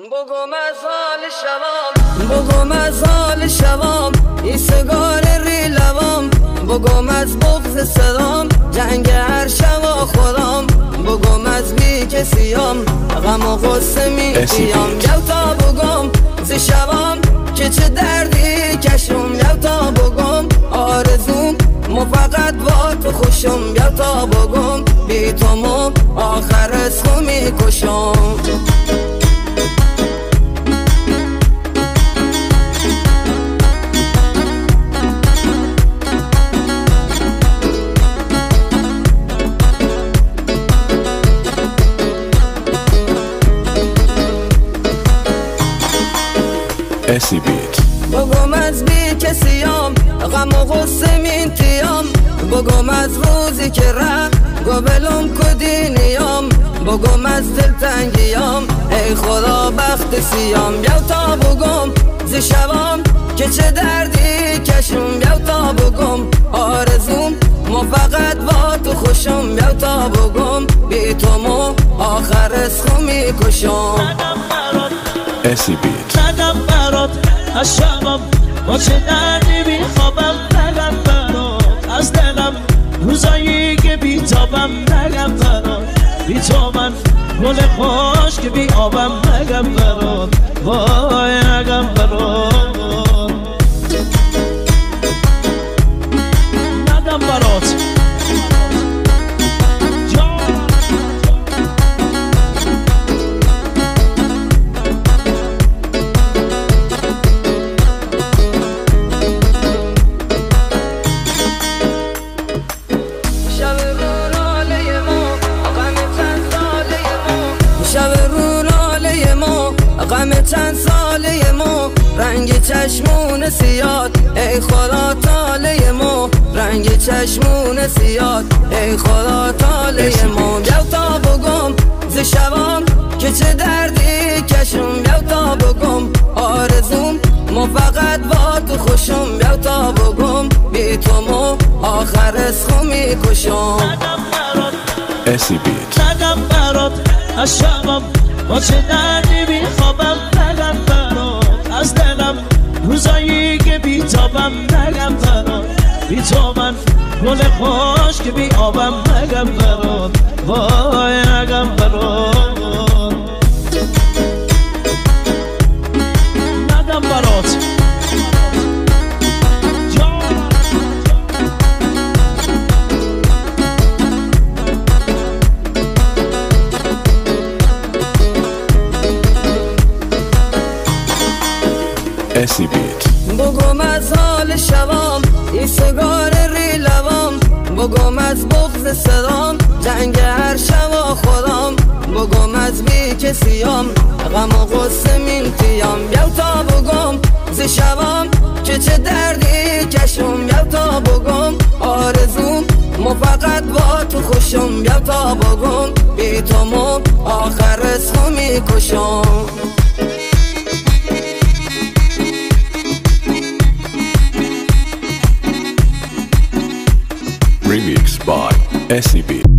بگم از حال شوام، بگم از حال شوام، این سگار ری لوام، بگم از بغض صدام، جنگ هر شوا خودم، بگم از بی کسیام، غم و غصه میتیام، یو تا بگم ز شوام که چه دردی کشم، یو تا بگم آرزوم مو فقط با تو خوشم، یو تا بگم بی تو مو آخر از خو میکشم. بگم از بی کسیام، غم و غصه میتیام، بگم از روزی که رفت گبلم کدینیام، بگم از دلتنگیام ای خدا بخت سیام، یو تا بگم ز شوام که چه دردی کشم، یو تا بگم آرزوم مو فقط با تو خوشم، یو تا بگم بی تو مو آخر از خو میکشم. ندم برات از شبم با چه دردی میخوابم، نگم برات از دلم روزایی که بیتابم، نگم برات بی تو من گل خوش که بی آبم، نگم برات وای نگم برات، ندم برات غم چند ساله مو، رنگ چشمون سیاد ای خدا تاله مو، رنگ چشمون سیاد ای خدا تاله مو، یو تا بگم ز شوام که چه دردی کشم، یو تا بگم آرزوم مو فقط با تو خوشم، یو تا بگم بی تو مو آخر از خو میکشم. ندم برات از شبم با چه دردی میخوابم، نگم برات از دلم روزایی که بیتابم، نگم برات بی تو من گل خوش که بی آبم، نگم برات وای نگم برات، ندم برات بگم از حال شوام، این سگار ری لوام، بگم از بغض صدام، جنگ هر شوا خودم، بگم از بی کسیام، غم و غصه میتیام، یو تا بگم ز شوام که چه دردی کشم، یو تا بگم آرزوم مو فقط با تو خوشم، یو تا بگم بی تو مو آخر از خو میکشم. Remix by SCB.